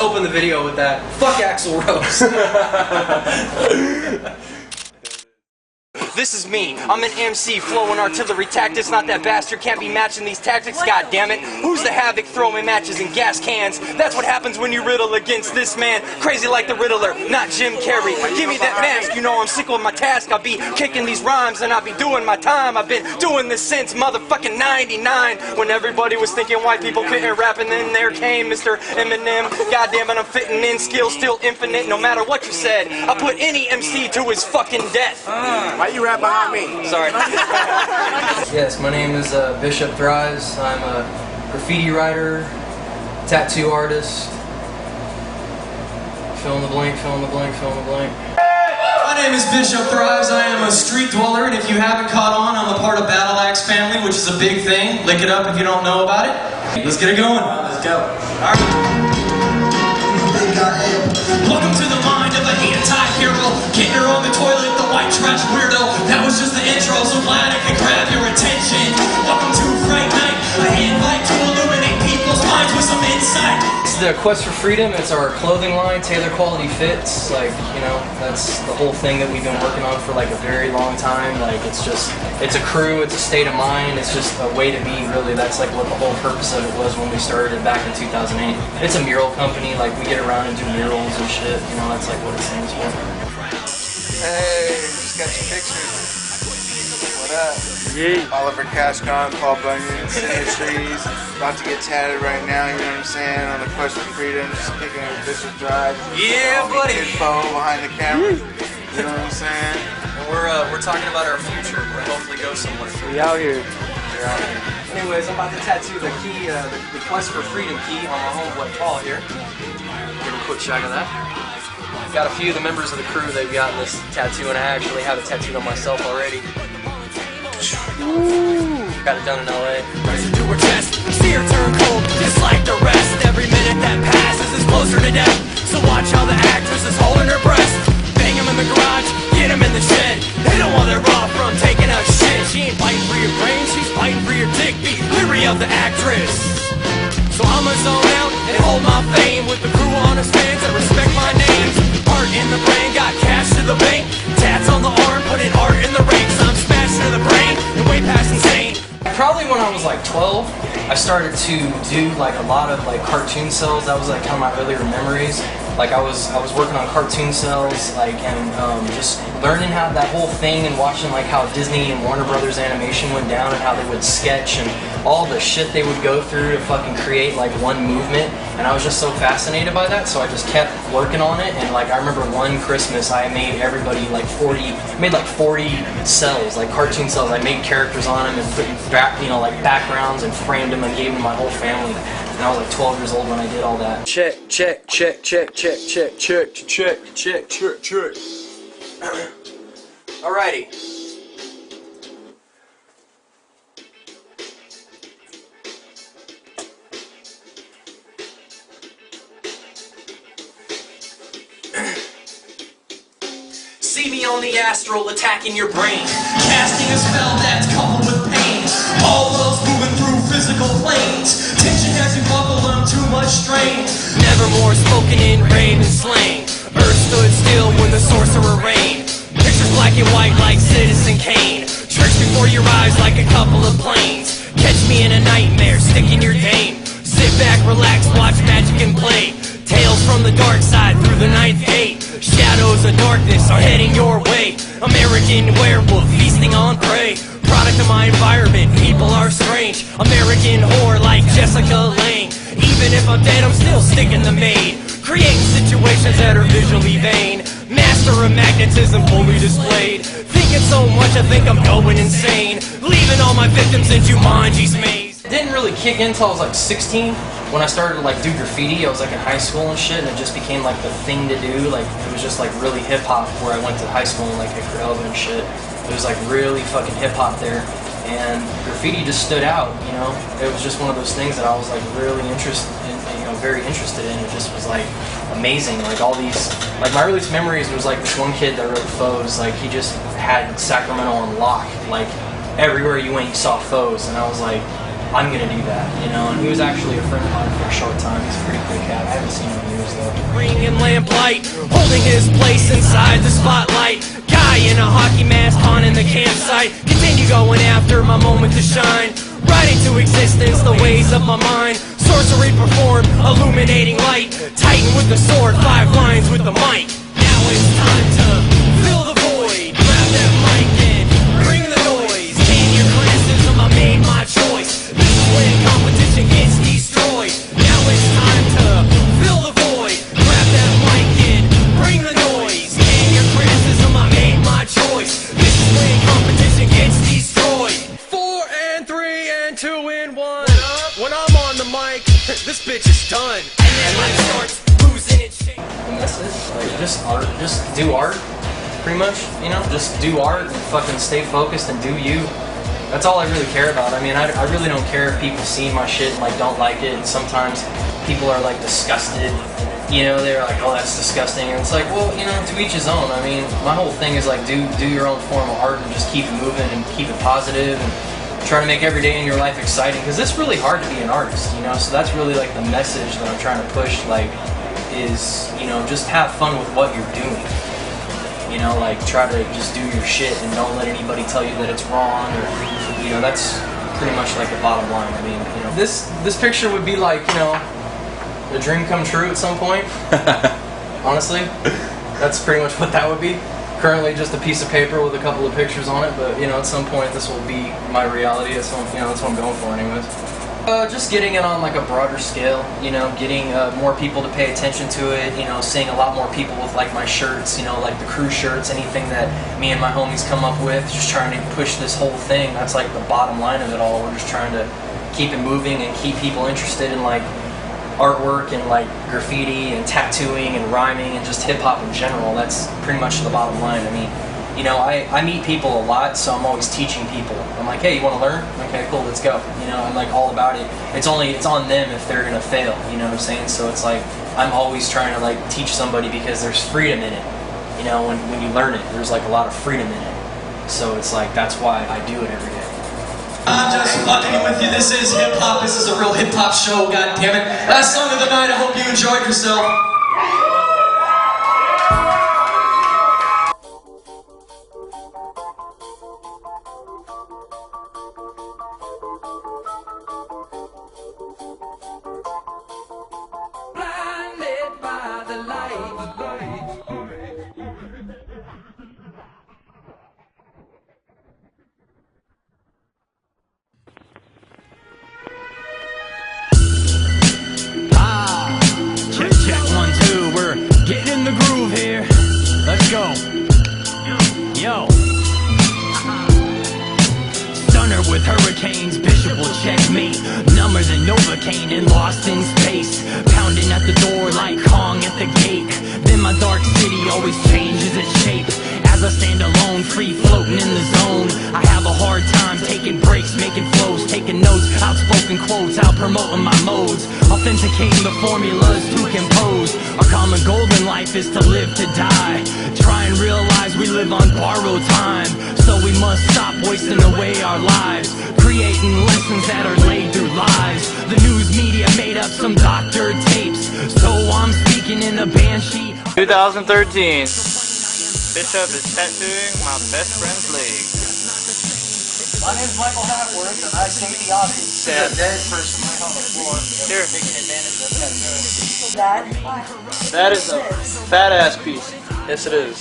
open the video with that. Fuck Axl Rose. This is me. I'm an MC, flowing artillery tactics. Not that bastard can't be matching these tactics. God damn it. Who's the havoc throwing matches in gas cans? That's what happens when you riddle against this man. Crazy like the Riddler, not Jim Carrey. Give me that mask. You know I'm sick with my task. I'll be kicking these rhymes and I'll be doing my time. I've been doing this since motherfucking 99. When everybody was thinking white people couldn't rap, and then there came Mr. Eminem. God damn it, I'm fitting in. Skills still infinite. No matter what you said, I put any MC to his fucking death. Why you rap behind me? Sorry. Yes, my name is Bishop Thrives. I'm a graffiti writer, tattoo artist. Fill in the blank, fill in the blank, fill in the blank. My name is Bishop Thrives. I am a street dweller, and if you haven't caught on, I'm a part of Battle Axe family, which is a big thing. Look it up if you don't know about it. Let's get it going. Let's go. All right. Welcome to the mind of an anti-hero. Getting her on the toilet, the white trash weirdo. That was just the intro, so glad I could grab your attention. Welcome to Fright Night, an invite to illuminate people's minds with some insight. This is the Quest for Freedom. It's our clothing line, Tailor Quality Fits. Like, you know, that's the whole thing that we've been working on for like a very long time. Like, it's a crew, it's a state of mind, it's just a way to be, really. That's like what the whole purpose of it was when we started it back in 2008. It's a mural company, like we get around and do murals and shit, you know, that's like what it stands for. Hey, just got your pictures. What up? Yeah. Oliver Cashcon, Paul Bunyan, Industries. About to get tatted right now, you know what I'm saying? On the Quest for Freedom, just kicking it with Bishop Drive. Yeah, buddy. Info behind the camera. You know what I'm saying? And we're talking about our future. We'll hopefully go somewhere. We out here. We're out here. Anyways, I'm about to tattoo the key, the Quest for Freedom key on my homeboy Paul here. Give a quick shot of that. Got a few of the members of the crew that got this tattoo, and I actually have it tattooed on myself already. Got it done in LA. To her chest, see her turn cold, just like the rest. Every minute that passes is closer to death. So watch how the actress is holding her breast. Bang him in the garage, get him in the shed. Hit him while they're off from taking a shit. She ain't fighting for your brain, she's fighting for your dick. Be leery of the actress. So I'ma zone out and hold my fame with the crew on her stands that respect my name. Art in the brain, got cash to the bank. Tats on the arm, putting art in the ranks. I'm smashed to the brain and way past insane. Probably when I was like 12, I started to do like a lot of like cartoon cells. That was like kind of my earlier memories. Like I was working on cartoon cells, like, and just learning how that whole thing and watching like how Disney and Warner Brothers animation went down and how they would sketch and all the shit they would go through to fucking create like one movement. And I was just so fascinated by that, so I just kept working on it. And like I remember one Christmas I made everybody like 40 cells, like cartoon cells. I made characters on them and put back, you know, like backgrounds and framed them and gave them to my whole family. And I was like 12 years old when I did all that. Check, check, check, check, check, check, check, check, check, check, check. Alrighty. See me on the astral attacking your brain, casting a spell that's coupled with pain. All wells moving through physical planes. Tension has you buckle on too much strain. Nevermore spoken in rave and slang. Earth stood still when the sorcerer reigned. Pictures black and white like Citizen Kane. Tricks before your eyes like a couple of planes. Catch me in a nightmare, stick in your dame. Sit back, relax, watch magic and play. Tales from the dark side through the ninth gate. Shadows of darkness are heading your way. American werewolf feasting on prey. Product of my environment, people are strange. American whore like Jessica Lange. Even if I'm dead, I'm still sticking the maid. Creating situations that are visually vain. Master of magnetism fully displayed. Thinking so much I think I'm going insane. Leaving all my victims in Jumanji's maze. It didn't really kick in until I was like 16. When I started to like do graffiti, I was like in high school and shit, and it just became like the thing to do. Like it was just like really hip hop where I went to high school and like Hickory Elva and shit. It was like really fucking hip hop there, and graffiti just stood out. You know, it was just one of those things that I was like really interested in, you know, very interested in. It just was like amazing. Like all these, like my earliest memories was like this one kid that wrote Foes. Like he just had Sacramento on lock. Like everywhere you went, you saw Foes, and I was like, I'm gonna do that, you know. And he was actually a friend of mine for a short time. He's a pretty cool cat. I haven't seen him in years though. Ring and lamplight, holding his place inside the spotlight. Guy in a hockey mask haunting the campsite. Continue going after my moment to shine. Writing to existence the ways of my mind. Sorcery performed, illuminating light. Titan with the sword, 5 lines with the mic. Now it's time to fill the void. Grab that mic and bring the noise. In your criticism, I made my choice. This is when competition gets destroyed. Now it's time to fill the void. Grab that mic and bring the noise. In your criticism, I made my choice. This is when competition gets destroyed. 4 and 3 and 2 and 1. When I'm on the mic, this bitch is done. And then life starts losing its shape. And that's it. Like, just art. Just do art. Pretty much, you know? Just do art and fucking stay focused and do you. That's all I really care about. I mean, I really don't care if people see my shit and like don't like it. And sometimes people are like disgusted. You know, they're like, oh, that's disgusting. And it's like, well, you know, to each his own. I mean, my whole thing is like, do your own form of art and just keep it moving and keep it positive and try to make every day in your life exciting, because it's really hard to be an artist, you know. So that's really like the message that I'm trying to push, like, is, you know, just have fun with what you're doing. You know, like, try to just do your shit and don't let anybody tell you that it's wrong, or, you know, that's pretty much like the bottom line. I mean, you know, this picture would be like, you know, a dream come true at some point. Honestly, that's pretty much what that would be. Currently just a piece of paper with a couple of pictures on it, but you know, at some point this will be my reality. That's what, you know, that's what I'm going for anyways. Just getting it on like a broader scale, you know, getting more people to pay attention to it, you know, seeing a lot more people with like my shirts, you know, like the crew shirts, anything that me and my homies come up with, just trying to push this whole thing. That's like the bottom line of it all. We're just trying to keep it moving and keep people interested in like artwork and like graffiti and tattooing and rhyming and just hip-hop in general. That's pretty much the bottom line. I mean, you know, I meet people a lot, so I'm always teaching people. I'm like, hey, you want to learn? Okay, cool, let's go. You know, I'm like all about it. It's on them if they're gonna fail, you know what I'm saying? So it's like, I'm always trying to like teach somebody, because there's freedom in it. You know, when you learn it, there's like a lot of freedom in it. So it's like, that's why I do it every day. I'm just fucking with you. This is hip hop. This is a real hip hop show. God damn it! Last song of the night. I hope you enjoyed yourself. Blinded by the light. Check 1 2, we're getting in the groove here. Let's go. Yo. Stunner with hurricanes, Bishop will checkmate. Number than Novocaine and lost in space. Pounding at the door like Kong at the gate. Then my dark city always changes its shape. As I stand alone, free floating in the zone. I have a hard time taking breaks, making flows, taking notes, outspoken quotes, out promoting my modes, authenticating the formulas to compose. Our common goal in life is to live to die. Try and realize we live on borrowed time, so we must stop wasting away our lives, creating lessons that are laid through lies. The news media made up some doctored tapes, so I'm speaking in a banshee. 2013. Bishop is tattooing my best friend's leg. My name's Michael Hackworth, and I state the obvious. Yeah. A dead person laying on the floor. Here. Taking advantage of tattooing. That is a fat ass piece. Yes, it is.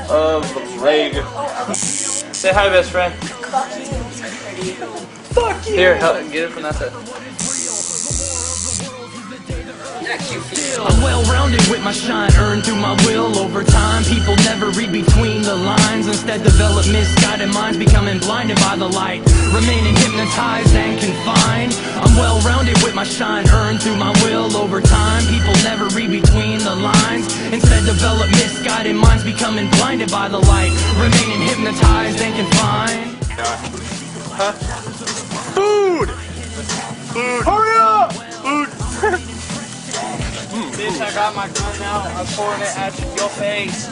Of the leg. Say hi, best friend. Fuck you! Here, help, get it from that side. I'm well-rounded with my shine, earned through my will over time. People never read between the lines, instead develop misguided minds, becoming blinded by the light, remaining hypnotized and confined. I'm well-rounded with my shine, earned through my will over time. People never read between the lines, instead develop misguided minds, becoming blinded by the light, remaining hypnotized and confined. Huh? Food! Food! Hurry up! Food! Bitch, I got my gun out. I'm pouring it at your face.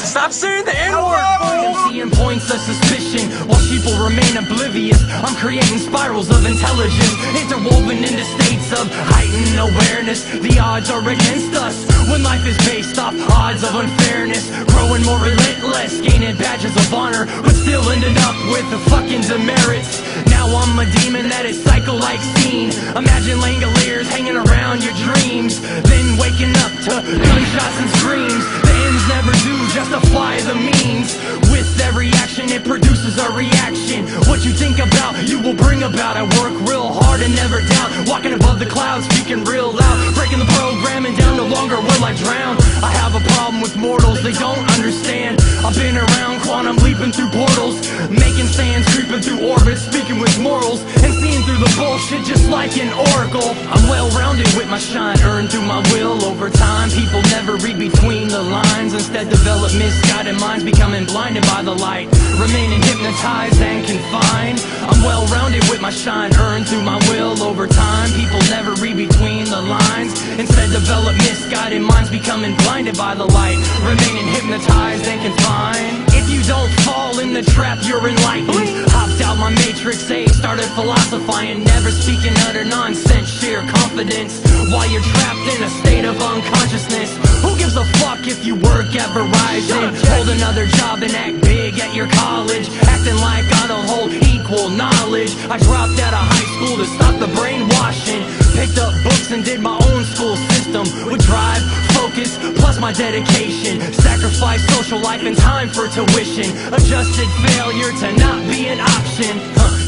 Stop saying the N-word, fool! And points of suspicion while people remain oblivious. I'm creating spirals of intelligence interwoven into states of heightened awareness. The odds are against us when life is based off odds of unfairness. Growing more relentless, gaining badges of honor, but still ending up with the fucking demerits. Now I'm a demon that is psycho-like seen. Imagine Langoliers hanging around your dreams, then waking up to gunshots and screams. The ends never do justify the means. With every action it produces a reaction. What you think about, you will bring about. I work real hard and never doubt. Walking above the clouds, speaking real loud. Breaking the program and down, no longer will I drown. I have a problem with mortals, they don't understand. I've been around, quantum leaping through portals, making sands, creeping through orbits, speaking with morals, and seeing through the bullshit just like an oracle. I'm well-rounded with my shine, earned through my will over time. People never read between the lines, instead develop misguided minds, becoming blinded by the light, remaining hypnotized and confined. I'm well-rounded with my shine, earned through my will over time. People never read between the lines, instead develop misguided minds, becoming blinded by the light, remaining hypnotized and confined. If you don't fall in the trap, you're enlightened. Hopped out my matrix age, started philosophizing, never speaking utter nonsense, sheer confidence, while you're trapped in a state of unconsciousness. Who gives a fuck if you work at Verizon, hold another job and act big at your college, acting like I don't hold equal knowledge? I dropped out of high school to stop the brainwashing, picked up books and did my own school system with drive, focus, plus my dedication. Sacrifice social life and time for tuition. Adjusted failure to not be an option.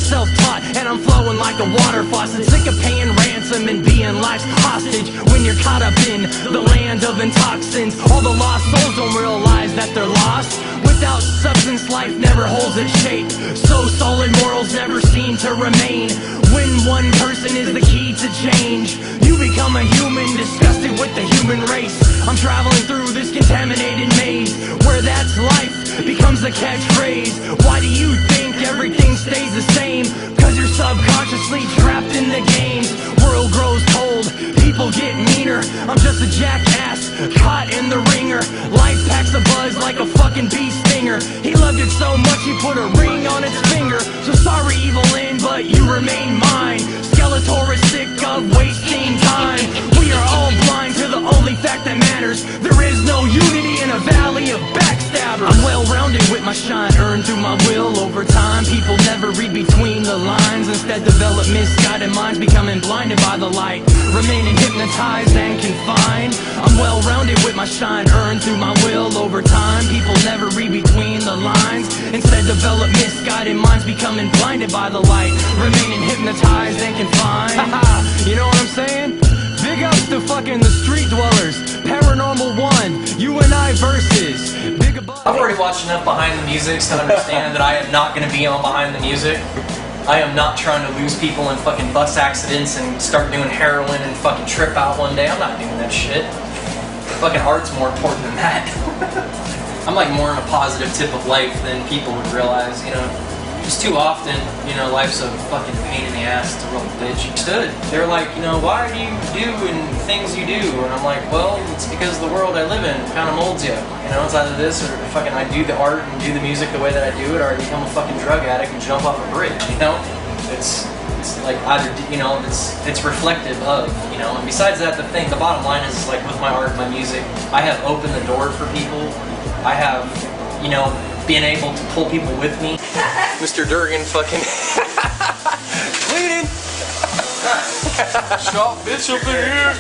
Self-taught and I'm flowing like a water faucet. Sick of paying ransom and being life's hostage. When you're caught up in the land of intoxins, all the lost souls don't realize that they're lost. Without substance, life never holds its shape. So solid morals never seem to remain. When one person is the key to change, you become a human disgusted with the human race. I'm traveling through this contaminated maze, where that's life becomes a catchphrase. Why do you think everything stays the same? Cause you're subconsciously trapped in the games. World grows cold, people get meaner. I'm just a jackass, caught in the ringer. Life packs a buzz like a fucking bee stinger. He loved it so much he put a ring on its finger. So sorry Evelyn, but you remain mine. Skeletor is sick of wasting time. We are all blind to the only fact that matters. There is no unity in a valley of backstabbers. I'm well-rounded with my shine, earned through my will over time. People never read between the lines, instead develop misguided minds, becoming blinded by the light, remaining hypnotized and confined. I'm well-rounded with my shine, earned through my will over time. People never read between the lines, instead develop misguided minds, becoming blinded by the light, remaining hypnotized and confined. You know what I'm saying? Big ups to fucking the street dwellers. Paranormal 1, you and I versus Big above. I've already watched enough Behind the Music to understand that I am not going to be on Behind the Music. I am not trying to lose people in fucking bus accidents and start doing heroin and fucking trip out one day. I'm not doing that shit. Fucking art's more important than that. I'm like more on a positive tip of life than people would realize, you know. Just too often, you know, life's a fucking pain in the ass. It's a real bitch. They're like, you know, why do you doing things you do? And I'm like, well, it's because the world I live in kind of molds you. You know, it's either this or fucking I do the art and do the music the way that I do it, or I become a fucking drug addict and jump off a bridge. You know, it's like either, you know, it's reflective of, you know. And besides that, the bottom line is like with my art, my music, I have opened the door for people. I have, you know, being able to pull people with me. Mr. Durgan fucking cleaning. Shot bitch up in here.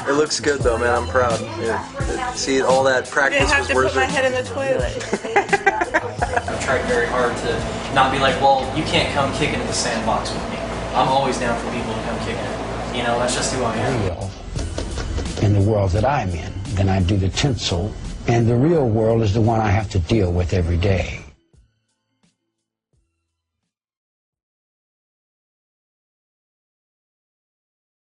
It looks good though, man. I'm proud. Yeah. See, all that practice have was to worth put my it. head in the toilet. I've tried very hard to not be like, well, you can't come kick into the sandbox with me. I'm always down for people to come kick in. You know, that's just who I am. Real in the world that I'm in, then I do the tinsel. And the real world is the one I have to deal with every day.